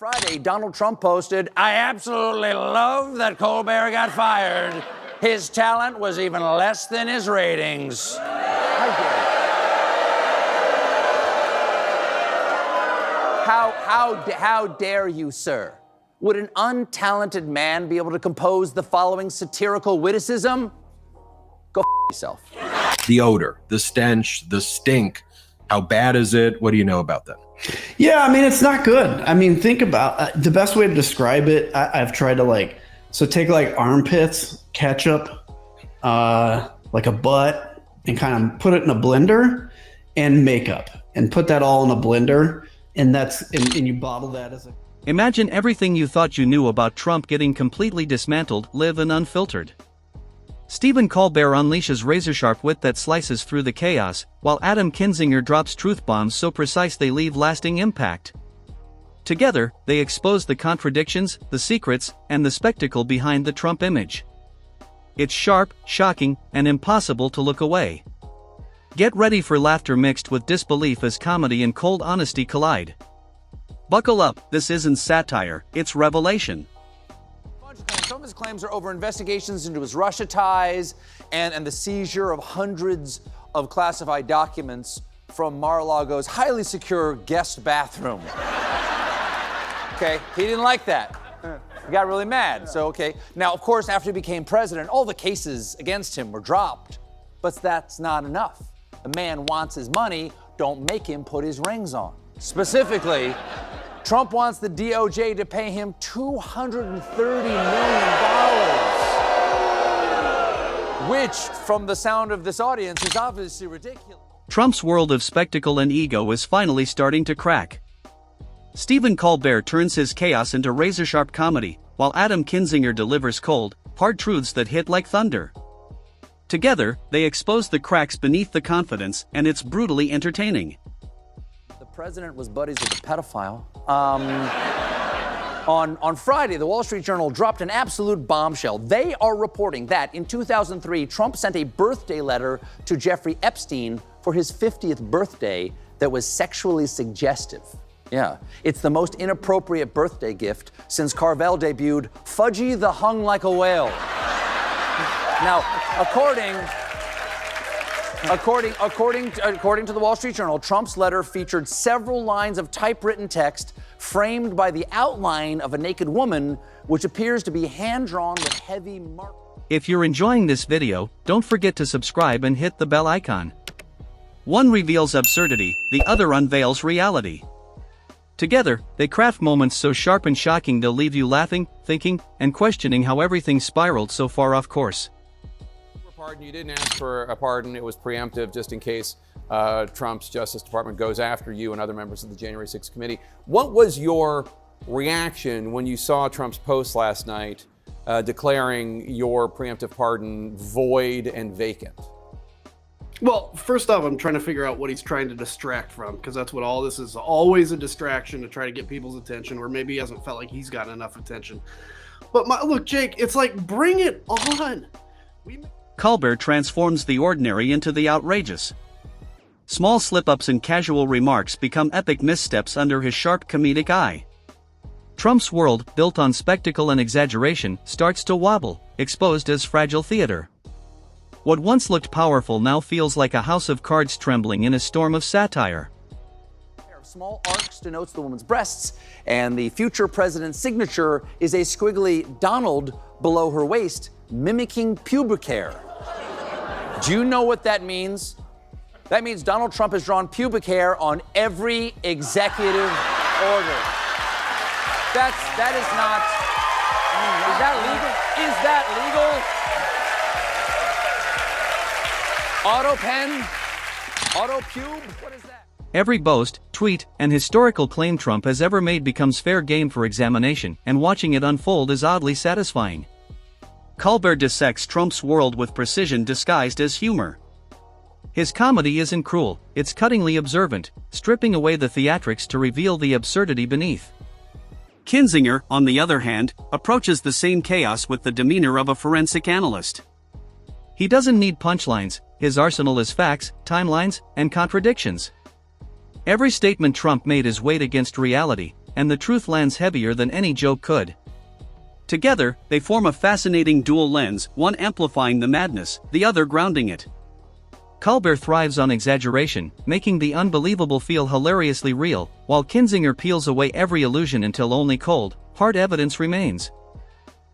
Friday, Donald Trump posted, "I absolutely love that Colbert got fired. His talent was even less than his ratings." How dare you, sir? Would an untalented man be able to compose the following satirical witticism? Go yourself. The odor, the stench, the stink. How bad is it? What do you know about that? Yeah, I mean, it's not good. I mean, think about the best way to describe it. I've tried to take armpits, ketchup, like a butt, and kind of put it in a blender, and makeup, and put that all in a blender, and you bottle that as a. Imagine everything you thought you knew about Trump getting completely dismantled, live and unfiltered. Stephen Colbert unleashes razor-sharp wit that slices through the chaos, while Adam Kinzinger drops truth bombs so precise they leave lasting impact. Together, they expose the contradictions, the secrets, and the spectacle behind the Trump image. It's sharp, shocking, and impossible to look away. Get ready for laughter mixed with disbelief as comedy and cold honesty collide. Buckle up, this isn't satire, it's revelation. Some of his claims are over investigations into his Russia ties and the seizure of hundreds of classified documents from Mar-a-Lago's highly secure guest bathroom. Okay, he didn't like that. He got really mad, so okay. Now, of course, after he became president, all the cases against him were dropped. But that's not enough. The man wants his money, don't make him put his rings on. Specifically, Trump wants the DOJ to pay him $230 million, which, from the sound of this audience, is obviously ridiculous. Trump's world of spectacle and ego is finally starting to crack. Stephen Colbert turns his chaos into razor-sharp comedy, while Adam Kinzinger delivers cold, hard truths that hit like thunder. Together, they expose the cracks beneath the confidence, and it's brutally entertaining. The president was buddies with a pedophile. On Friday, the Wall Street Journal dropped an absolute bombshell. They are reporting that in 2003, Trump sent a birthday letter to Jeffrey Epstein for his 50th birthday that was sexually suggestive. Yeah, it's the most inappropriate birthday gift since Carvel debuted Fudgy the Hung Like a Whale. Now, according to the Wall Street Journal, Trump's letter featured several lines of typewritten text framed by the outline of a naked woman, which appears to be hand-drawn with heavy mark. If you're enjoying this video, don't forget to subscribe and hit the bell icon. One reveals absurdity, the other unveils reality. Together, they craft moments so sharp and shocking they'll leave you laughing, thinking, and questioning how everything spiraled so far off course. Pardon, you didn't ask for a pardon. It was preemptive just in case Trump's Justice Department goes after you and other members of the January 6th committee. What was your reaction when you saw Trump's post last night declaring your preemptive pardon void and vacant? Well, first off, I'm trying to figure out what he's trying to distract from, because that's what all this is, always a distraction to try to get people's attention, or maybe he hasn't felt like he's gotten enough attention. But look, Jake, it's like, bring it on. Colbert transforms the ordinary into the outrageous. Small slip-ups and casual remarks become epic missteps under his sharp comedic eye. Trump's world, built on spectacle and exaggeration, starts to wobble, exposed as fragile theater. What once looked powerful now feels like a house of cards trembling in a storm of satire. A pair of small arcs denotes the woman's breasts, and the future president's signature is a squiggly Donald below her waist, mimicking pubic hair. Do you know what that means? That means Donald Trump has drawn pubic hair on every executive order. That is not. Is that legal? Is that legal? Auto pen? Auto pube? What is that? Every boast, tweet, and historical claim Trump has ever made becomes fair game for examination, and watching it unfold is oddly satisfying. Colbert dissects Trump's world with precision disguised as humor. His comedy isn't cruel, it's cuttingly observant, stripping away the theatrics to reveal the absurdity beneath. Kinzinger, on the other hand, approaches the same chaos with the demeanor of a forensic analyst. He doesn't need punchlines, his arsenal is facts, timelines, and contradictions. Every statement Trump made is weighed against reality, and the truth lands heavier than any joke could. Together, they form a fascinating dual lens, one amplifying the madness, the other grounding it. Colbert thrives on exaggeration, making the unbelievable feel hilariously real, while Kinzinger peels away every illusion until only cold, hard evidence remains.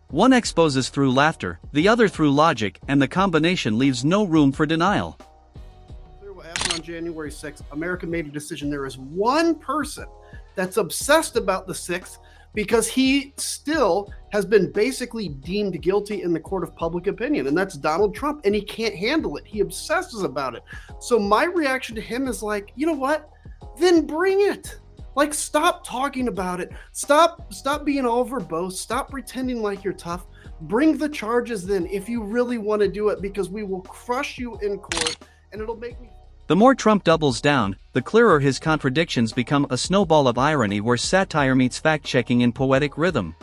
One exposes through laughter, the other through logic, and the combination leaves no room for denial. What happened on January 6th, America made a decision. There is one person that's obsessed about the 6th because he still has been basically deemed guilty in the court of public opinion, and that's Donald Trump, and he can't handle it. He obsesses about it. So my reaction to him is like, you know what? Then bring it. Like, stop talking about it. Stop being all verbose. Stop pretending like you're tough. Bring the charges then if you really want to do it, because we will crush you in court, and it'll make me... The more Trump doubles down, the clearer his contradictions become, a snowball of irony where satire meets fact-checking in poetic rhythm.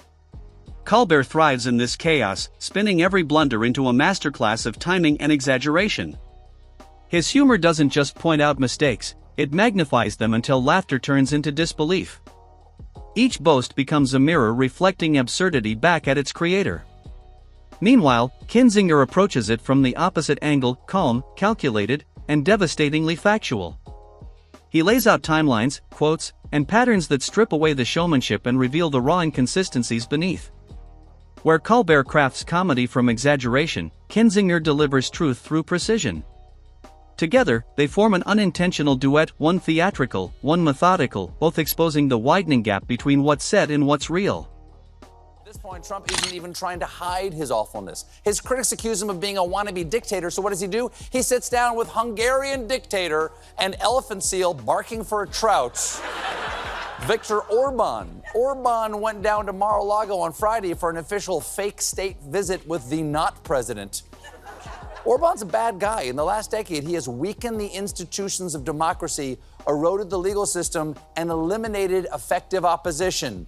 Colbert thrives in this chaos, spinning every blunder into a masterclass of timing and exaggeration. His humor doesn't just point out mistakes, it magnifies them until laughter turns into disbelief. Each boast becomes a mirror reflecting absurdity back at its creator. Meanwhile, Kinzinger approaches it from the opposite angle, calm, calculated, and devastatingly factual. He lays out timelines, quotes, and patterns that strip away the showmanship and reveal the raw inconsistencies beneath. Where Colbert crafts comedy from exaggeration, Kinzinger delivers truth through precision. Together, they form an unintentional duet, one theatrical, one methodical, both exposing the widening gap between what's said and what's real. At this point, Trump isn't even trying to hide his awfulness. His critics accuse him of being a wannabe dictator, so what does he do? He sits down with Hungarian dictator and elephant seal barking for a trout, Viktor Orban. Orban went down to Mar-a-Lago on Friday for an official fake state visit with the not president. Orban's a bad guy. In the last decade, he has weakened the institutions of democracy, eroded the legal system, and eliminated effective opposition.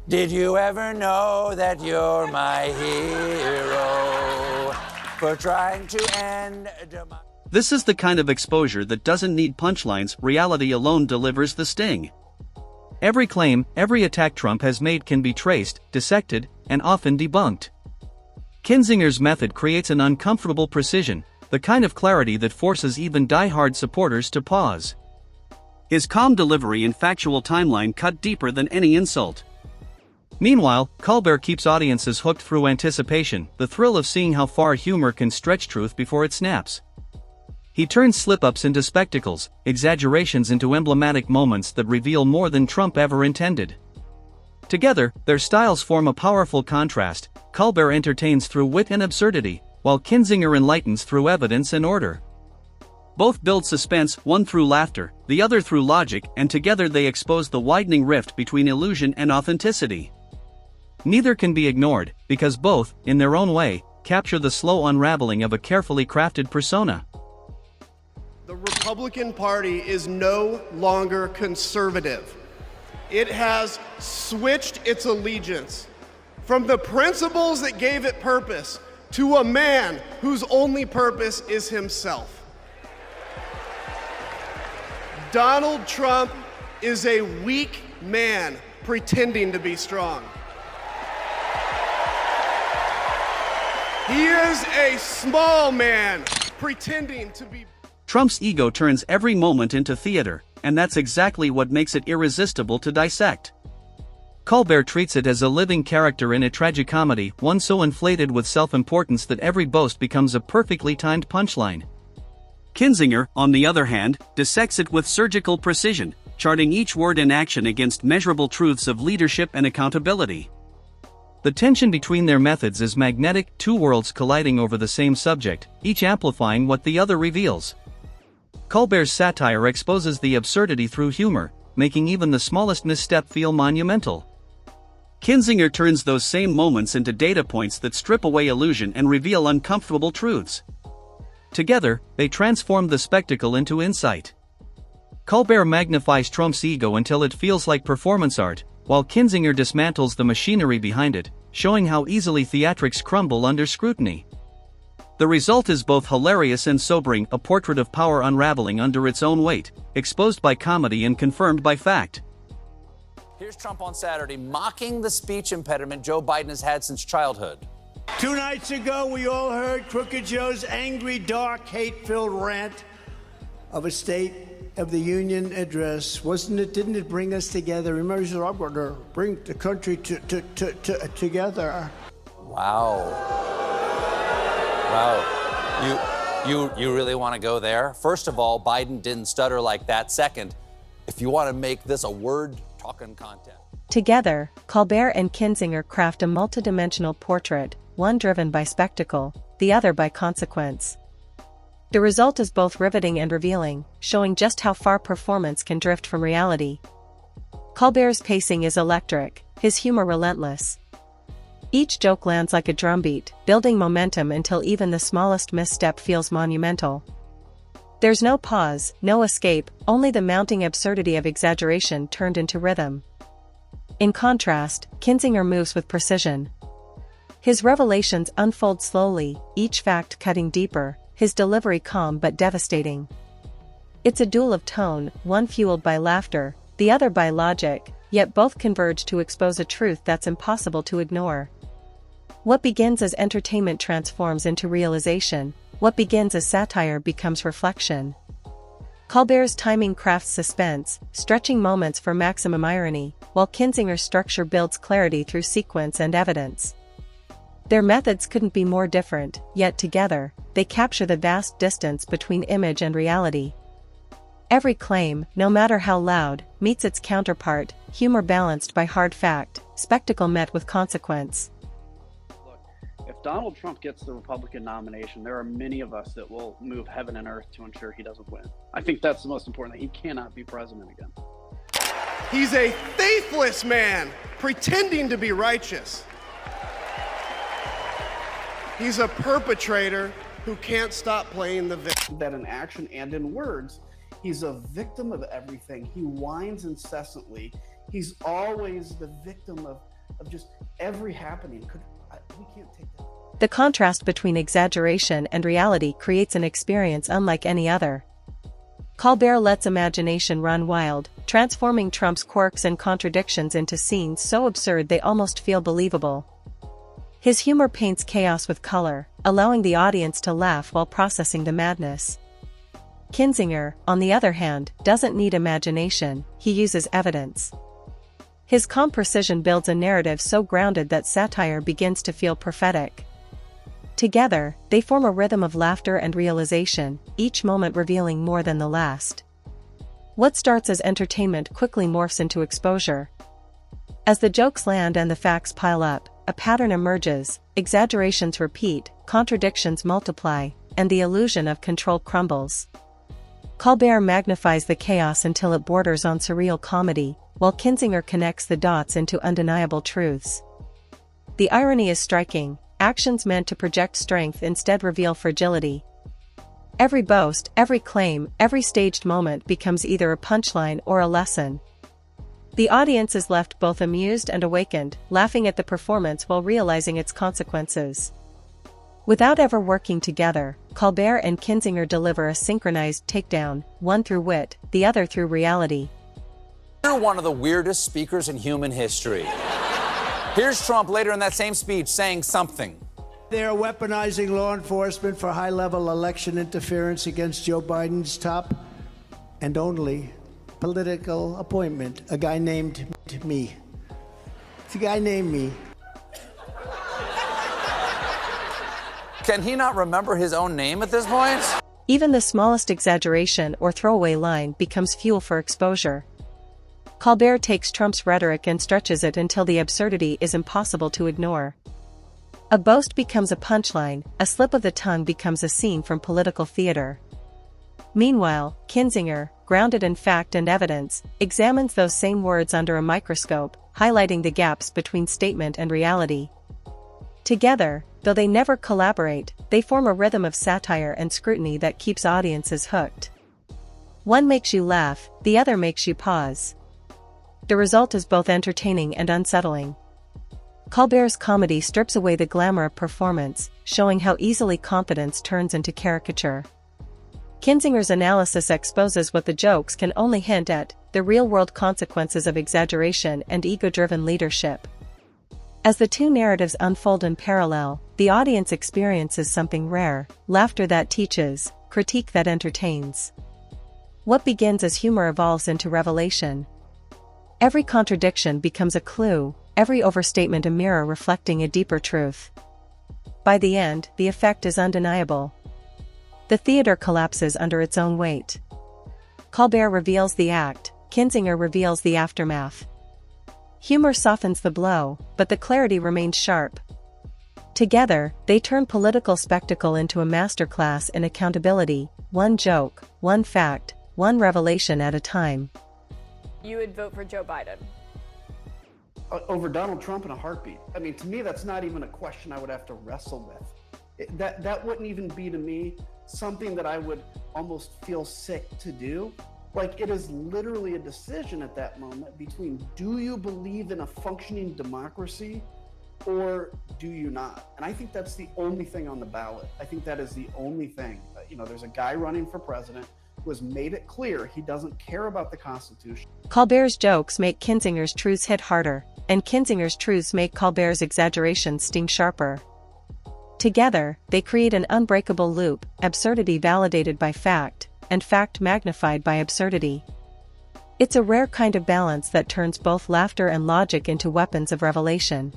Did you ever know that you're my hero for trying to end democracy? This is the kind of exposure that doesn't need punchlines, reality alone delivers the sting. Every claim, every attack Trump has made can be traced, dissected, and often debunked. Kinzinger's method creates an uncomfortable precision, the kind of clarity that forces even die-hard supporters to pause. His calm delivery and factual timeline cut deeper than any insult. Meanwhile, Colbert keeps audiences hooked through anticipation, the thrill of seeing how far humor can stretch truth before it snaps. He turns slip-ups into spectacles, exaggerations into emblematic moments that reveal more than Trump ever intended. Together, their styles form a powerful contrast. Colbert entertains through wit and absurdity, while Kinzinger enlightens through evidence and order. Both build suspense, one through laughter, the other through logic, and together they expose the widening rift between illusion and authenticity. Neither can be ignored, because both, in their own way, capture the slow unraveling of a carefully crafted persona. The Republican Party is no longer conservative. It has switched its allegiance from the principles that gave it purpose to a man whose only purpose is himself. Donald Trump is a weak man pretending to be strong. He is a small man pretending to be... Trump's ego turns every moment into theater, and that's exactly what makes it irresistible to dissect. Colbert treats it as a living character in a tragicomedy, one so inflated with self-importance that every boast becomes a perfectly timed punchline. Kinzinger, on the other hand, dissects it with surgical precision, charting each word in action against measurable truths of leadership and accountability. The tension between their methods is magnetic, two worlds colliding over the same subject, each amplifying what the other reveals. Colbert's satire exposes the absurdity through humor, making even the smallest misstep feel monumental. Kinzinger turns those same moments into data points that strip away illusion and reveal uncomfortable truths. Together, they transform the spectacle into insight. Colbert magnifies Trump's ego until it feels like performance art, while Kinzinger dismantles the machinery behind it, showing how easily theatrics crumble under scrutiny. The result is both hilarious and sobering, a portrait of power unraveling under its own weight, exposed by comedy and confirmed by fact. Here's Trump on Saturday mocking the speech impediment Joe Biden has had since childhood. 2 nights ago, we all heard Crooked Joe's angry, dark, hate-filled rant of a State of the Union address. Didn't it bring us together? Remember, he said, I'm going to bring the country together. Wow. Wow. You really want to go there? First of all, Biden didn't stutter like that. Second, if you want to make this a word-talking contest. Together, Colbert and Kinzinger craft a multidimensional portrait, one driven by spectacle, the other by consequence. The result is both riveting and revealing, showing just how far performance can drift from reality. Colbert's pacing is electric, his humor relentless. Each joke lands like a drumbeat, building momentum until even the smallest misstep feels monumental. There's no pause, no escape, only the mounting absurdity of exaggeration turned into rhythm. In contrast, Kinzinger moves with precision. His revelations unfold slowly, each fact cutting deeper, his delivery calm but devastating. It's a duel of tone, one fueled by laughter, the other by logic, yet both converge to expose a truth that's impossible to ignore. What begins as entertainment transforms into realization, what begins as satire becomes reflection. Colbert's timing crafts suspense, stretching moments for maximum irony, while Kinzinger's structure builds clarity through sequence and evidence. Their methods couldn't be more different, yet together, they capture the vast distance between image and reality. Every claim, no matter how loud, meets its counterpart, humor balanced by hard fact, spectacle met with consequence. Look, if Donald Trump gets the Republican nomination, there are many of us that will move heaven and earth to ensure he doesn't win. I think that's the most important thing. He cannot be president again. He's a faithless man pretending to be righteous. He's a perpetrator who can't stop playing the victim. That in action and in words, he's a victim of everything. He whines incessantly. He's always the victim of just every happening. We can't take that. The contrast between exaggeration and reality creates an experience unlike any other. Colbert lets imagination run wild, transforming Trump's quirks and contradictions into scenes so absurd they almost feel believable. His humor paints chaos with color, allowing the audience to laugh while processing the madness. Kinzinger, on the other hand, doesn't need imagination, he uses evidence. His calm precision builds a narrative so grounded that satire begins to feel prophetic. Together, they form a rhythm of laughter and realization, each moment revealing more than the last. What starts as entertainment quickly morphs into exposure. As the jokes land and the facts pile up, a pattern emerges, exaggerations repeat, contradictions multiply, and the illusion of control crumbles. Colbert magnifies the chaos until it borders on surreal comedy, while Kinzinger connects the dots into undeniable truths. The irony is striking, actions meant to project strength instead reveal fragility. Every boast, every claim, every staged moment becomes either a punchline or a lesson. The audience is left both amused and awakened, laughing at the performance while realizing its consequences. Without ever working together, Colbert and Kinzinger deliver a synchronized takedown, one through wit, the other through reality. You're one of the weirdest speakers in human history. Here's Trump later in that same speech saying something. They're weaponizing law enforcement for high-level election interference against Joe Biden's top and only political appointment, a guy named me. It's a guy named me. Can he not remember his own name at this point? Even the smallest exaggeration or throwaway line becomes fuel for exposure. Colbert takes Trump's rhetoric and stretches it until the absurdity is impossible to ignore. A boast becomes a punchline, a slip of the tongue becomes a scene from political theater. Meanwhile, Kinzinger, grounded in fact and evidence, examines those same words under a microscope, highlighting the gaps between statement and reality. Together, though they never collaborate, they form a rhythm of satire and scrutiny that keeps audiences hooked. One makes you laugh, the other makes you pause. The result is both entertaining and unsettling. Colbert's comedy strips away the glamour of performance, showing how easily confidence turns into caricature. Kinzinger's analysis exposes what the jokes can only hint at, the real-world consequences of exaggeration and ego-driven leadership. As the two narratives unfold in parallel, the audience experiences something rare: laughter that teaches, critique that entertains. What begins as humor evolves into revelation. Every contradiction becomes a clue, every overstatement a mirror reflecting a deeper truth. By the end, the effect is undeniable. The theater collapses under its own weight. Colbert reveals the act, Kinzinger reveals the aftermath. Humor softens the blow, but the clarity remains sharp. Together, they turn political spectacle into a masterclass in accountability, one joke, one fact, one revelation at a time. You would vote for Joe Biden? Over Donald Trump in a heartbeat. I mean, to me, that's not even a question I would have to wrestle with. That wouldn't even be, to me, something that I would almost feel sick to do. Like, it is literally a decision at that moment between, do you believe in a functioning democracy or do you not? And I think that's the only thing on the ballot. I think that is the only thing. There's a guy running for president who has made it clear he doesn't care about the Constitution. Colbert's jokes make Kinzinger's truths hit harder, and Kinzinger's truths make Colbert's exaggerations sting sharper. Together, they create an unbreakable loop: absurdity validated by fact, and fact magnified by absurdity. It's a rare kind of balance that turns both laughter and logic into weapons of revelation.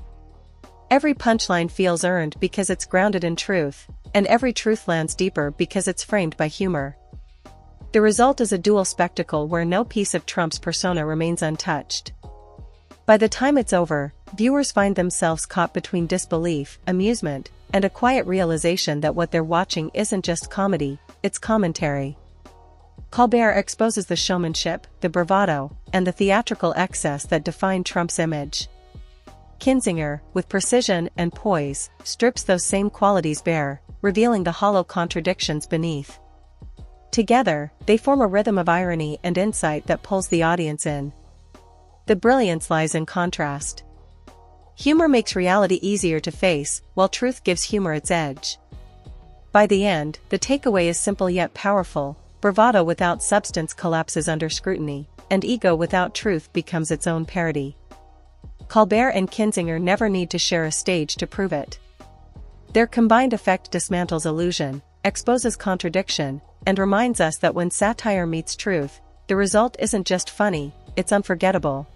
Every punchline feels earned because it's grounded in truth, and every truth lands deeper because it's framed by humor. The result is a dual spectacle where no piece of Trump's persona remains untouched. By the time it's over, viewers find themselves caught between disbelief, amusement, and a quiet realization that what they're watching isn't just comedy, it's commentary. Colbert exposes the showmanship, the bravado, and the theatrical excess that define Trump's image. Kinzinger, with precision and poise, strips those same qualities bare, revealing the hollow contradictions beneath. Together, they form a rhythm of irony and insight that pulls the audience in. The brilliance lies in contrast. Humor makes reality easier to face, while truth gives humor its edge. By the end, the takeaway is simple yet powerful: bravado without substance collapses under scrutiny, and ego without truth becomes its own parody. Colbert and Kinzinger never need to share a stage to prove it. Their combined effect dismantles illusion, exposes contradiction, and reminds us that when satire meets truth, the result isn't just funny, it's unforgettable.